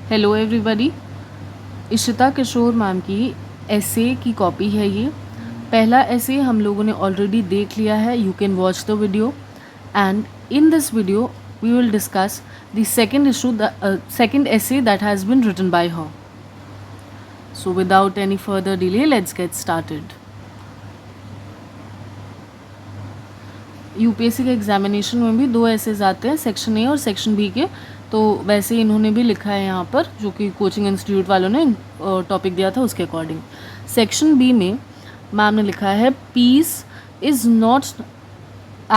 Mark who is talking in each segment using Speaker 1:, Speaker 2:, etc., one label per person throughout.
Speaker 1: Hello everybody. Ishita Kishore ma'am की essay की copy है ये। पहला एसे हम लोगों ने ऑलरेडी देख लिया है, you can watch the video and in this video we will discuss the second essay that has been written by her. So without any further delay, let's get started. UPSC के examination में भी दो essays आते हैं, section A और section B के। तो वैसे ही इन्होंने भी लिखा है यहाँ पर, जो कि कोचिंग इंस्टीट्यूट वालों ने टॉपिक दिया था उसके अकॉर्डिंग। सेक्शन बी में मैम ने लिखा है peace is not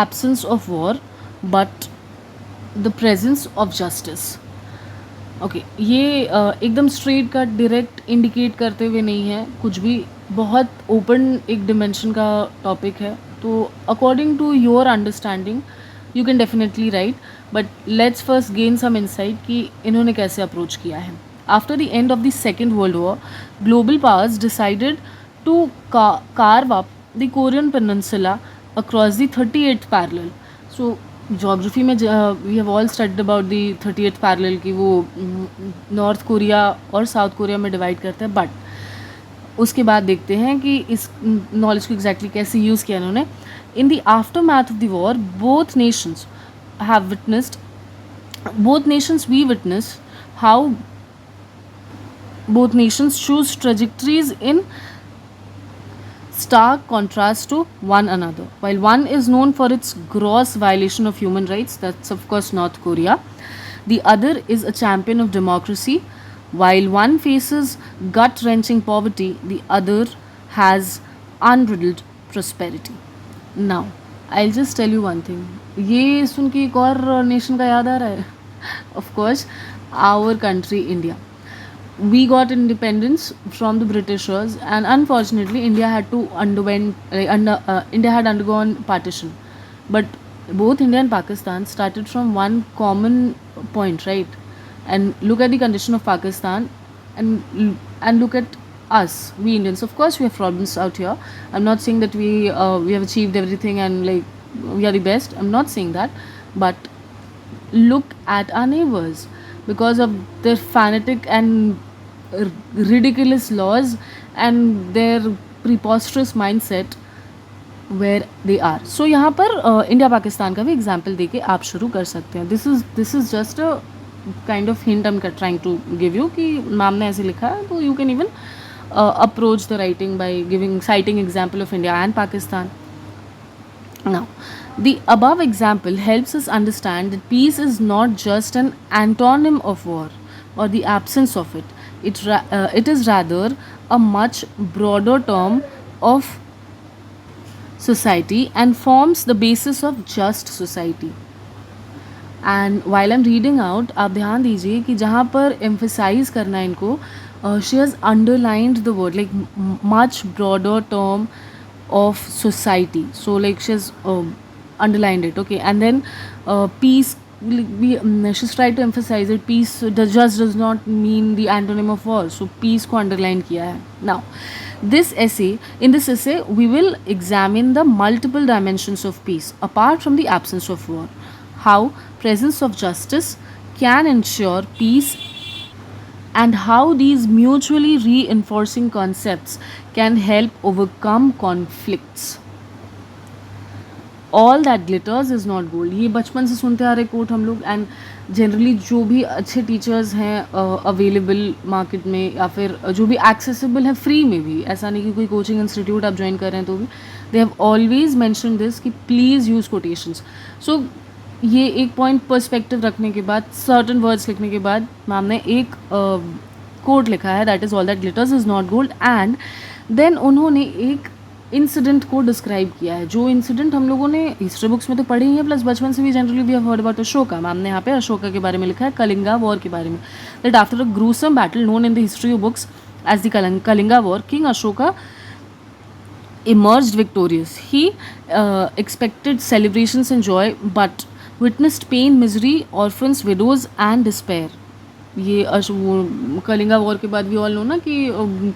Speaker 1: absence of war but the presence of justice. Okay, ये एकदम स्ट्रेट कट डायरेक्ट इंडिकेट करते हुए नहीं है कुछ भी, बहुत ओपन एक डिमेंशन का टॉपिक है। तो according to your understanding you can definitely write, but let's first gain some insight कि इन्होंने कैसे अप्रोच किया है। After the end of the second world war, global powers decided to carve up the Korean Peninsula across the 38th parallel. So geography में we have all studied about the 38th parallel की वो North Korea और South Korea में divide करते हैं, but उसके बाद देखते हैं कि इस नॉलेज को एग्जैक्टली कैसे यूज़ किया इन्होंने। In the aftermath of the war both nations we witness how both nations choose trajectories in stark contrast to one another. While one is known for its gross violation of human rights, that's of course North Korea, the other is a champion of democracy. While one faces gut-wrenching poverty, the other has unriddled prosperity. Now, I'll just tell you one thing. ये सुन के एक और nation का याद आ रहा है, of course, our country India. We got independence from the Britishers, and unfortunately India had undergone partition. But both India and Pakistan started from one common point, right? And look at the condition of Pakistan, and look at us, we Indians. Of course we have problems out here. I'm not saying that we have achieved everything and like we are the best. I'm not saying that, but look at our neighbors. Because of their fanatic and ridiculous laws and their preposterous mindset where they are. So यहाँ पर India Pakistan का भी example देके आप शुरू कर सकते हैं. This is just a kind of hint I am trying to give you कि मैम ने ऐसे लिखा है, तो you can even approach the writing by citing example of India and Pakistan. Now, the above example helps us understand that peace is not just an antonym of war or the absence of it. It is rather a much broader term of society and forms the basis of just society. And while I am reading out, आप ध्यान दीजिए कि जहाँ पर emphasise करना है इनको, she has underlined the word like much broader term of society. So like she has underlined it, okay, and then peace, she's tried to emphasize it, peace does not mean the antonym of war, so peace को underline किया है. Now in this essay we will examine the multiple dimensions of peace apart from the absence of war, how presence of justice can ensure peace, and how these mutually reinforcing concepts can help overcome conflicts. All that glitters is not gold, ये बचपन से सुनते आ रहे coat हम लोग. And generally जो भी अच्छे टीचर्स हैं अवेलेबल मार्केट में या फिर जो भी एक्सेसिबल है फ्री में भी, ऐसा नहीं कि कोई कोचिंग इंस्टीट्यूट आप ज्वाइन कर रहे हैं तो भी, they have always mention this कि प्लीज़ यूज़ कोटेशंस. सो ये एक पॉइंट पर्सपेक्टिव रखने के बाद, सर्टन वर्ड्स लिखने के बाद मैम ने एक कोट लिखा है, that is all that glitters is not gold. And then उन्होंने एक इंसिडेंट को डिस्क्राइब किया है, जो इंसिडेंट हम लोगों ने हिस्ट्री बुक्स में तो पढ़ी ही है, प्लस बचपन से भी generally we have heard about Ashoka. Ma'am ने यहाँ पे अशोका के बारे में लिखा है, कलिंगा वॉर के बारे में, that after a gruesome battle known in the history books as the Kalinga war, king Ashoka emerged victorious. He expected celebrations and joy, but witnessed pain, misery, orphans, widows, and despair. ये वो कलिंगा वॉर के बाद भी all know ना कि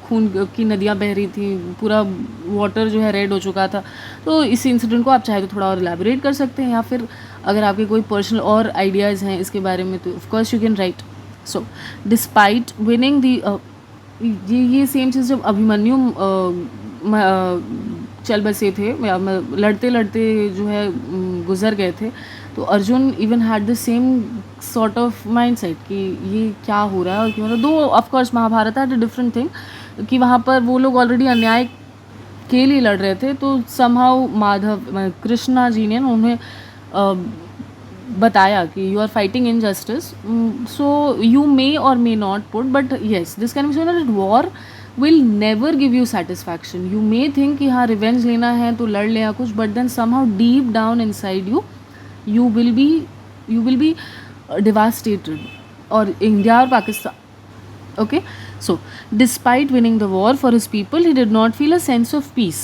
Speaker 1: खून की नदियाँ बह रही थी, पूरा वाटर जो है रेड हो चुका था. तो इस इंसिडेंट को आप चाहे तो थोड़ा और एलैबोरेट कर सकते हैं, या फिर अगर आपके कोई पर्सनल और आइडियाज़ हैं इसके बारे में तो of course you can write. So despite winning दी, ये सेम चीज़ जब अभिमन्यु चल बसे थे, लड़ते लड़ते जो है गुजर गए थे, तो Arjun even had the same sort of mind set कि ये क्या हो रहा है और क्यों हो रहा है। Though of course Mahabharat had a different thing कि वहाँ पर वो लोग ऑलरेडी अन्याय के लिए लड़ रहे थे, तो समहाउ कृष्णा जी ने उन्हें बताया कि you are fighting injustice, so you may or may not put, but yes this can be so that war will never give you satisfaction. You may think कि हाँ रिवेंज लेना है तो लड़ ले या कुछ, but then somehow deep down inside you will be devastated. और इंडिया और Pakistan, okay, so despite winning the war for his people, he did not feel a sense of peace.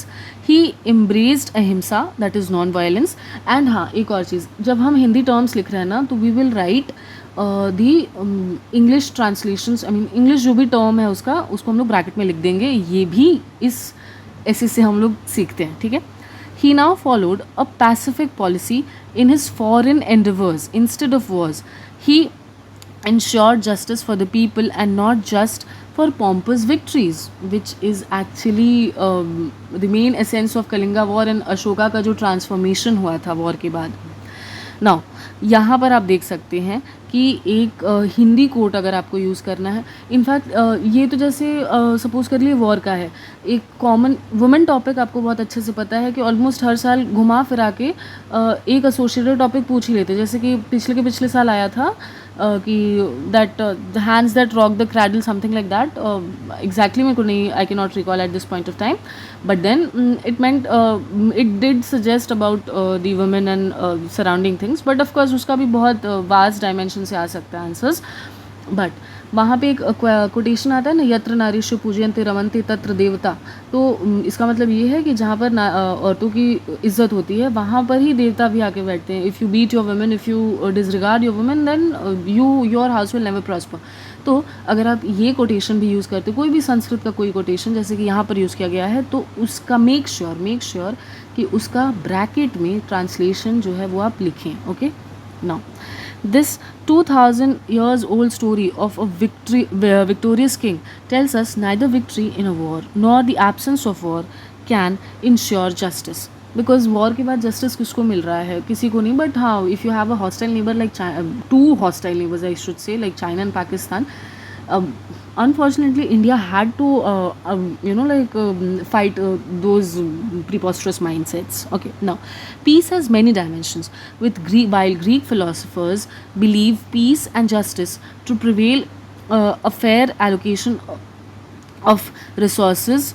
Speaker 1: He embraced ahimsa, that is non-violence. And हाँ एक और चीज़, जब हम Hindi terms लिख रहे हैं ना, तो we will write the English translations, I mean English जो भी टर्म है उसका, उसको हम लोग ब्रैकेट में लिख देंगे। ये भी इस ऐसे से हम लोग सीखते हैं, ठीक है। He now followed a pacific policy in his foreign endeavors instead of wars. He ensured justice for the people and not just for pompous victories, which is actually the main essence of Kalinga war and Ashoka का जो transformation हुआ था war के बाद। Now यहाँ पर आप देख सकते हैं कि एक हिंदी कोट अगर आपको यूज़ करना है, इनफैक्ट ये तो जैसे सपोज़ कर लिए वॉर का है, एक कॉमन वुमेन टॉपिक आपको बहुत अच्छे से पता है कि ऑलमोस्ट हर साल घुमा फिरा के एक एसोसिएटेड टॉपिक पूछ ही लेते, जैसे कि पिछले साल आया था कि that the hands that rock the cradle, something like that, exactly मेरे को नहीं, I can not recall at this point of time, but then it did suggest about the women and surrounding things, but of course उसका भी बहुत vast dimension से आ सकता है answers. But वहाँ पे एक कोटेशन आता है ना, यत्र नारीषु पूजयन्ते रमन्ते तत्र देवता, तो इसका मतलब ये है कि जहाँ पर औरतों की इज्जत होती है वहाँ पर ही देवता भी आके बैठते हैं। If you beat your women, if you disregard your women, then your house will never prosper. तो अगर आप ये कोटेशन भी यूज़ करते, कोई भी संस्कृत का कोई कोटेशन जैसे कि यहाँ पर यूज़ किया गया है, तो उसका मेक श्योर कि उसका ब्रैकेट में ट्रांसलेशन जो है वो आप लिखें, okay. Now this 2000 years old story of a victorious king tells us neither victory in a war nor the absence of war can ensure justice, because war के बाद justice किसको मिल रहा है, किसी को नहीं। but हाँ, if you have a hostile neighbor like China, two hostile neighbors I should say, like China and Pakistan, unfortunately India had to fight those preposterous mindsets. Okay, now peace has many dimensions. While Greek philosophers believe peace and justice to prevail, a fair allocation of resources,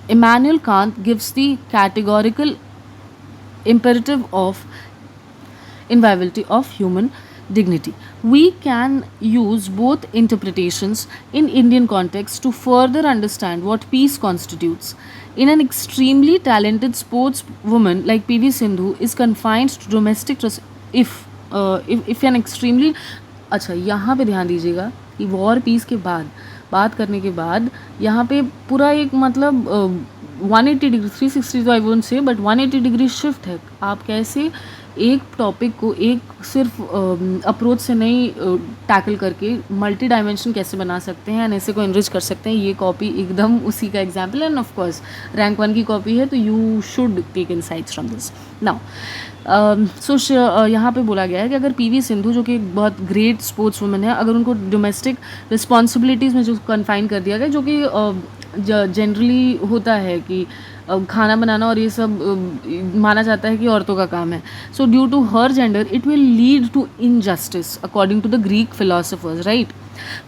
Speaker 1: Immanuel Kant gives the categorical imperative of inviolability of human dignity. We can use both interpretations in Indian context to further understand what peace constitutes. In an extremely talented sportswoman like PV Sindhu is confined to domestic if an extremely, अच्छा यहाँ पे ध्यान दीजिएगा कि war piece के बाद बात करने के बाद यहाँ पे पूरा एक मतलब 180 डिग्री, 360 तो I won't say, but 180 degree shift है। आप कैसे एक टॉपिक को एक सिर्फ अप्रोच से नहीं टैकल करके मल्टी डायमेंशन कैसे बना सकते हैं एंड ऐसे को एनरिच कर सकते हैं, ये कॉपी एकदम उसी का एग्जाम्पल है। एंड ऑफ कोर्स रैंक 1 की कॉपी है, तो you should take insights from this. Now यहाँ पे बोला गया है कि अगर पीवी सिंधु जो कि एक बहुत ग्रेट स्पोर्ट्स वुमन है, अगर उनको डोमेस्टिक रिस्पॉन्सिबिलिटीज़ में जो कन्फाइन कर दिया गया, जो कि जनरली होता है कि खाना बनाना और ये सब माना जाता है कि औरतों का काम है, so due to her gender it will lead to injustice according to the Greek philosophers, right.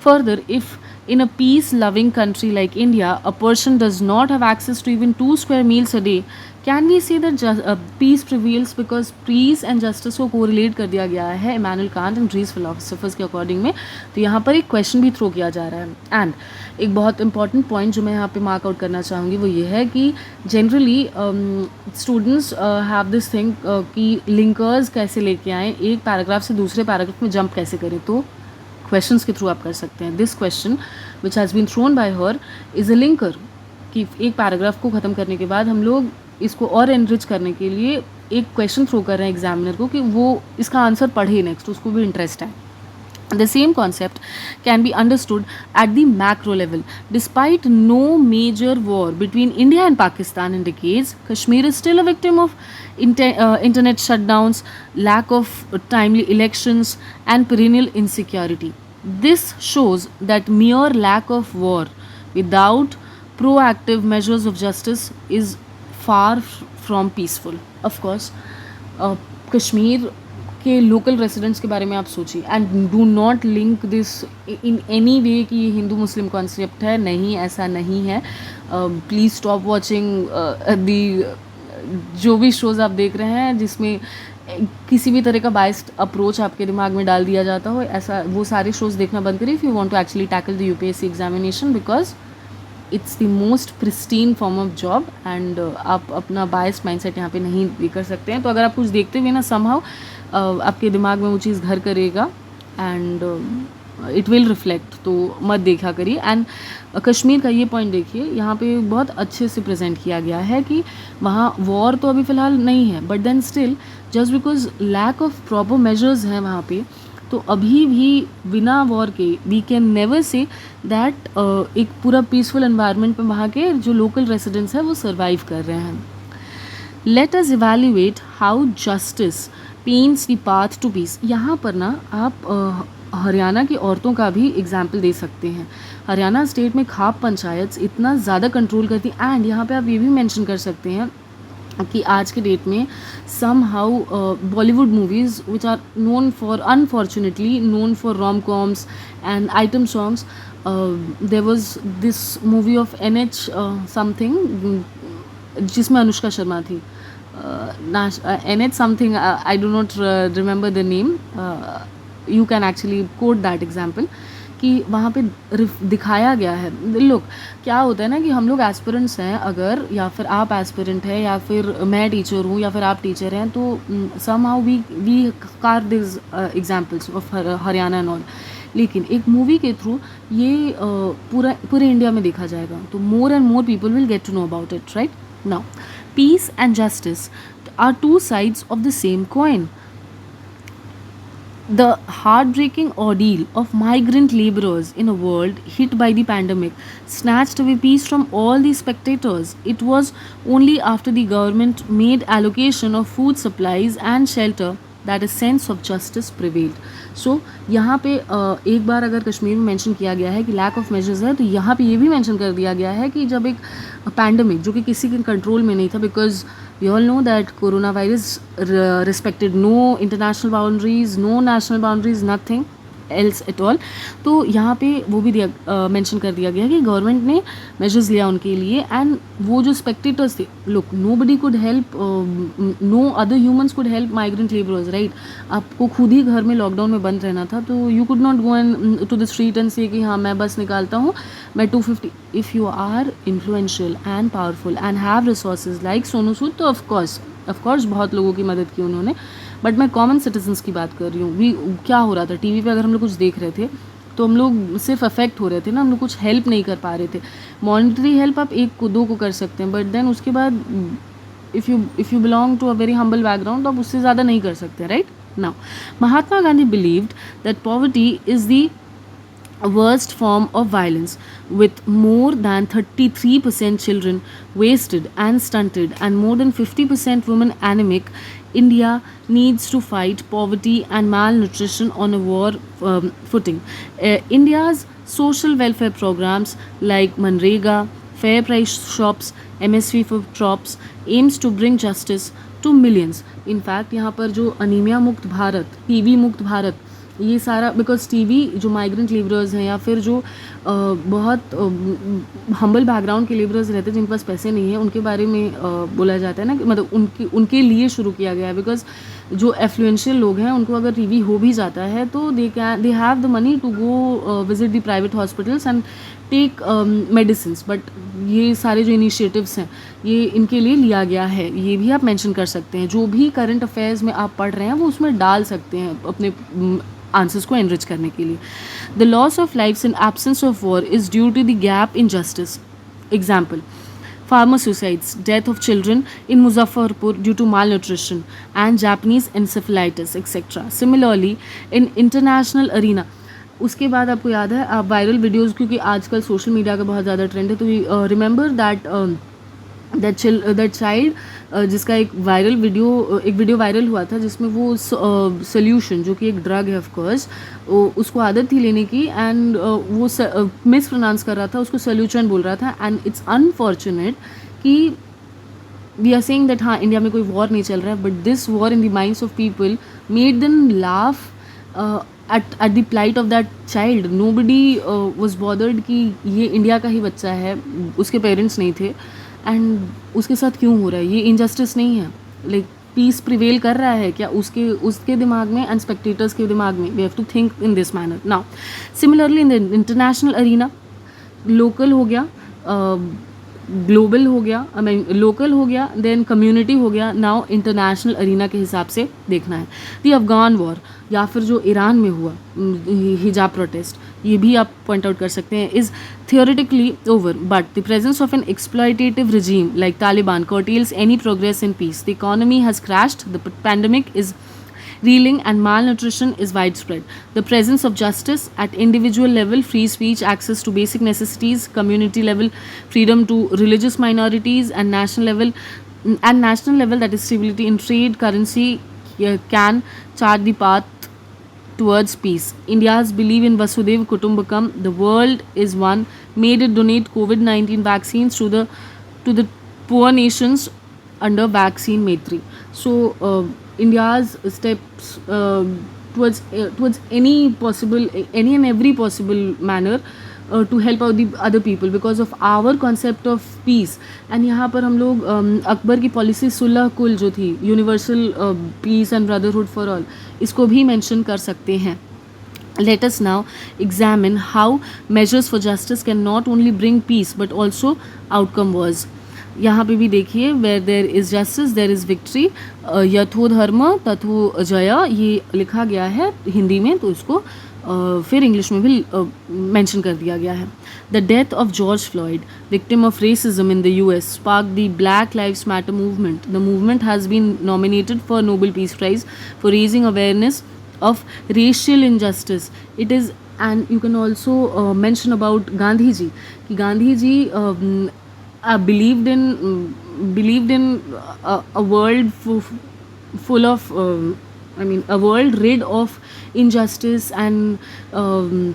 Speaker 1: Further, if in a peace loving country like India a person does not have access to even 2 square meals a day, can we say that peace prevails because peace and justice को correlate कर दिया गया है Immanuel Kant and Greece philosophers के according में। तो यहाँ पर एक क्वेश्चन भी थ्रो किया जा रहा है। एंड एक बहुत इंपॉर्टेंट पॉइंट जो मैं यहाँ पे मार्क आउट करना चाहूँगी वो ये है कि generally students have this thing कि लिंकर्स कैसे लेके आएँ, एक पैराग्राफ से दूसरे पैराग्राफ में जंप कैसे करें, तो क्वेश्चंस के थ्रू आप कर सकते हैं। This question which has been thrown by her is a linker, कि एक पैराग्राफ को ख़त्म करने के बाद हम लोग इसको और एनरिच करने के लिए एक क्वेश्चन थ्रो कर रहे हैं एग्जामिनर को कि वो इसका आंसर पढ़े नेक्स्ट, उसको भी इंटरेस्ट है। The same concept can be understood at the macro level. Despite no major war between India and Pakistan in decades, Kashmir is still a victim of internet shutdowns, lack of timely elections, and perennial insecurity. This shows that mere lack of war without proactive measures of justice is far from peaceful. Of course, Kashmir के local residents के बारे में आप सोचिए and do not link this in any way कि ये हिंदू मुस्लिम concept है, नहीं, ऐसा नहीं है. प्लीज़ स्टॉप वॉचिंग दी जो भी शोज़ आप देख रहे हैं जिसमें किसी भी तरह का बाइस्ड अप्रोच आपके दिमाग में डाल दिया जाता हो, ऐसा वो सारे शोज़ देखना बंद करिए if you want to actually tackle the UPSC examination, because it's the most pristine form of job and आप अपना बायस्ड माइंडसेट यहाँ पे नहीं ये कर सकते हैं. तो अगर आप कुछ देखते हुए ना समहाउ आपके दिमाग में वो चीज़ घर करेगा एंड इट विल रिफ्लेक्ट, तो मत देखा करिए. एंड कश्मीर का ये पॉइंट देखिए, यहाँ पे बहुत अच्छे से प्रेजेंट किया गया है कि वहाँ वॉर तो अभी फ़िलहाल नहीं है, but then still just because lack of proper measures हैं वहाँ पे, तो अभी भी बिना वॉर के we can never say that एक पूरा पीसफुल एनवायरनमेंट में वहाँ के जो लोकल रेसिडेंट्स हैं वो सर्वाइव कर रहे हैं. Let us evaluate how justice paints the path to peace. यहाँ पर ना आप हरियाणा की औरतों का भी एग्जाम्पल दे सकते हैं. हरियाणा स्टेट में खाप पंचायत इतना ज़्यादा कंट्रोल करती हैं एंड यहाँ पे आप ये भी मेंशन कर सकते हैं कि आज के डेट में somehow Bollywood movies which are known for unfortunately known for rom coms and item songs. There was this movie of NH something जिसमें अनुष्का शर्मा थी, NH something, I do not remember the name. You can actually quote that example कि वहाँ पे दिखाया गया है. लोग क्या होता है ना कि हम लोग एस्पिरेंट्स हैं अगर, या फिर आप एस्पिरेंट हैं, या फिर मैं टीचर हूँ, या फिर आप टीचर हैं, तो somehow we car this examples of Haryana and all. लेकिन एक मूवी के थ्रू ये पूरे इंडिया में देखा जाएगा, तो more and more people will get to know about it, right. Now peace and justice are two sides of the same coin. The heartbreaking ordeal of migrant laborers in a world hit by the pandemic snatched away peace from all the spectators. It was only after the government made allocation of food supplies and shelter that a sense of justice prevailed. So यहाँ पे एक बार अगर कश्मीर में mention किया गया है कि lack of measures है, तो यहाँ पे ये भी मेंशन कर दिया गया है कि जब एक पैंडमिक जो कि किसी के कंट्रोल में नहीं था, because we all know that coronavirus respected no international boundaries, no national boundaries, nothing else at all. तो यहाँ पे वो भी दिया मेंशन कर दिया गया कि गवर्नमेंट ने मेजर्स लिया उनके लिए. एंड वो जो स्पेक्टेटर्स थे, look, nobody could help, no other humans could help migrant labourers, right. आपको खुद ही घर में लॉकडाउन में बंद रहना था, तो you could not go and to the street and say कि हाँ मैं बस निकालता हूँ, मैं 250. If you are influential and powerful and have resources like Sonu Sood, तो ऑफकोर्स बहुत लोगों की मदद की उन्होंने, बट मैं कॉमन सिटीजन्स की बात कर रही हूँ. क्या हो रहा था टीवी पे, अगर हम लोग कुछ देख रहे थे तो हम लोग सिर्फ अफेक्ट हो रहे थे ना, हम लोग कुछ हेल्प नहीं कर पा रहे थे. मॉनिटरी हेल्प आप एक को दो को कर सकते हैं, बट देन उसके बाद if you belong to a very humble background तो आप उससे ज़्यादा नहीं कर सकते, right. Now Mahatma Gandhi believed that poverty is the worst form of violence, with more than 33% children wasted and stunted and more than 50% women anemic. India needs to fight poverty and malnutrition on a war footing. India's social welfare programs like Manrega, fair price shops, MSP for crops aims to bring justice to millions. In fact, यहाँ पर जो anaemia मुक्त Bharat, TB मुक्त भारत, ये सारा because TV जो migrant labourers हैं या फिर जो बहुत हम्बल बैकग्राउंड के लेबरर्स रहते हैं जिनके पास पैसे नहीं है, उनके बारे में बोला जाता है ना कि मतलब उनके लिए शुरू किया गया है. बिकॉज जो एफ्लुएंशियल लोग हैं उनको अगर टीवी हो भी जाता है तो they have the money to go visit the private hospitals and take medicine. But ये सारे जो इनिशिएटिव्स हैं ये इनके लिए लिया गया है, ये भी आप मेंशन कर सकते हैं. जो भी करंट अफेयर्स में आप पढ़ रहे हैं वो उसमें डाल सकते हैं अपने आंसर्स को एनरिच करने के लिए. The loss of lifes in absence of war is due to the gap in justice. Example, farmer suicides, death of children in Muzaffarpur due to malnutrition, and Japanese encephalitis, etc. Similarly, in international arena, उसके बाद आपको याद है आप viral videos, क्योंकि आजकल social media का बहुत ज़्यादा ट्रेंड है, तो रिमेंबर दैट चाइल्ड जिसका एक वीडियो वायरल हुआ था जिसमें वो सोल्यूशन जो कि एक ड्रग है ऑफ कोर्स, उसको आदत थी लेने की, एंड वो मिस प्रोनाउंस कर रहा था, उसको सोल्यूशन बोल रहा था, एंड इट्स अनफॉर्चुनेट कि वी आर सेइंग दैट हाँ इंडिया में कोई वॉर नहीं चल रहा है, but this war in the minds of people made them laugh at the plight of that child. Nobody was bothered कि ये इंडिया का ही बच्चा है, उसके पेरेंट्स नहीं थे, एंड उसके साथ क्यों हो रहा है, ये इनजस्टिस नहीं है, लाइक पीस प्रिवेल कर रहा है क्या उसके दिमाग में एंड स्पेक्टेटर्स के दिमाग में. We have to think in this manner. Now similarly in the international arena, local हो गया, ग्लोबल हो गया, आई मीन लोकल हो गया, देन कम्युनिटी हो गया. नाउ इंटरनेशनल अरीना के हिसाब से देखना है. दी अफगान वॉर या फिर जो ईरान में हुआ हिजाब प्रोटेस्ट, ये भी आप पॉइंट आउट कर सकते हैं, is theoretically over, but the presence of an exploitative regime like Taliban curtails any progress in peace. The economy has crashed, the pandemic is reeling, and malnutrition is widespread. The presence of justice at individual level, free speech, access to basic necessities, community level, freedom to religious minorities, and national level, that is stability in trade, currency, can chart the path towards peace. India's belief in Vasudhaiva Kutumbakam, the world is one, made it donate COVID-19 vaccines to the poor nations under Vaccine Maitri. So India's steps towards any and every possible manner to help out the other people because of our concept of peace. and यहाँ पर हम लोग अकबर की policy सुलह कुल जो थी, universal peace and brotherhood for all, इसको भी मेंशन कर सकते हैं. Let us now examine how measures for justice can not only bring peace but also outcome wars. यहाँ पे भी देखिए, where there is justice there is victory, यथो धर्म तथो जया, ये लिखा गया है हिंदी में, तो इसको फिर इंग्लिश में भी मेंशन कर दिया गया है. The death of George Floyd, victim of racism in the US, sparked the Black Lives Matter movement. The movement has been nominated for Nobel Peace Prize for raising awareness of racial injustice. It is, and you can also mention about Gandhi ji, कि Gandhi ji believed in a world full of a world rid of injustice and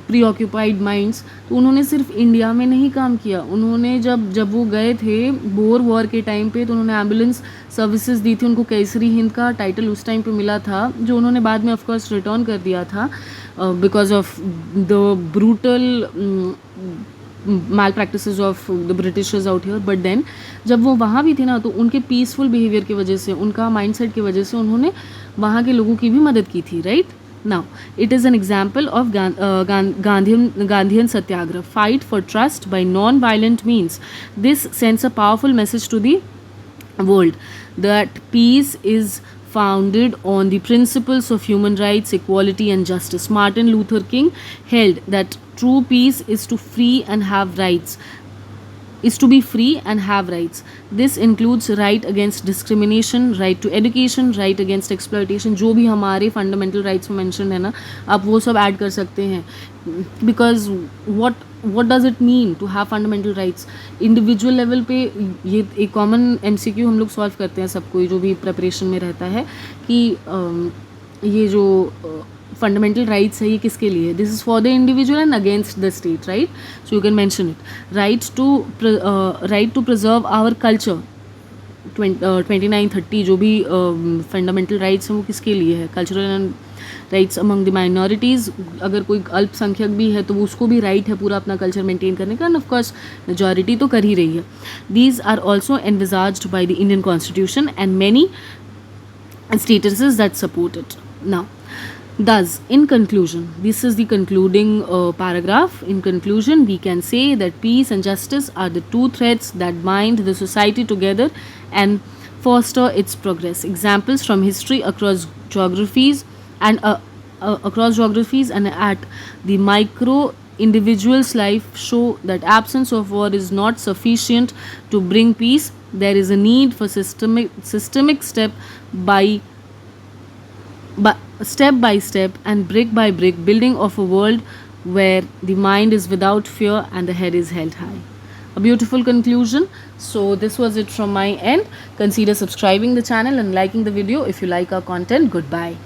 Speaker 1: preoccupied minds. तो उन्होंने सिर्फ India में नहीं काम किया, उन्होंने जब वो गए थे बोर वॉर के टाइम पे, तो उन्होंने एम्बुलेंस सर्विसेज दी थी. उनको केसरी हिंद का टाइटल उस टाइम पे मिला था, जो उन्होंने बाद में ऑफकोर्स रिटर्न कर दिया था because of the brutal malpractices of the Britishers out here. But then जब वो वहाँ भी थे ना, तो उनके पीसफुल बिहेवियर की वजह से, उनका माइंडसेट की वजह से उन्होंने वहाँ के लोगों की भी मदद की थी. Right now it is an example of Gandhian satyagraha, fight for trust by non violent means. This sends a powerful message to the world that peace is founded on the principles of human rights, equality and justice. Martin Luther King held that true peace is to be free and have rights. This includes right against discrimination, right to education, right against exploitation. जो भी हमारे fundamental rights में mention है ना, आप वो सब add कर सकते हैं. Because what does it mean to have fundamental rights? Individual level पे ये एक कॉमन MCQ हम लोग सॉल्व करते हैं सबको, जो भी प्रिपरेशन में रहता है, कि ये जो फंडामेंटल राइट्स है ये किसके लिए. This is for the individual and against the state. Right, so you can mention it. Right to preserve our culture, 29-30 जो भी फंडामेंटल राइट्स हैं वो किसके लिए है. Cultural and rights among the minorities, अगर कोई अल्पसंख्यक भी है तो वो उसको भी राइट है पूरा अपना कल्चर मेंटेन करने का, एंड ऑफकोर्स मेजॉरिटी तो कर ही रही है. These are also envisaged by the Indian constitution and many statutes that support it. Now thus, in conclusion, this is the concluding paragraph. In conclusion, we can say that peace and justice are the two threads that bind the society together and foster its progress. Examples from history across geographies and at the micro individual's life show that absence of war is not sufficient to bring peace. There is a need for systemic step by step and brick by brick building of a world where the mind is without fear and the head is held high. A beautiful conclusion. So this was it from my end. Consider subscribing the channel and liking the video if you like our content. Goodbye.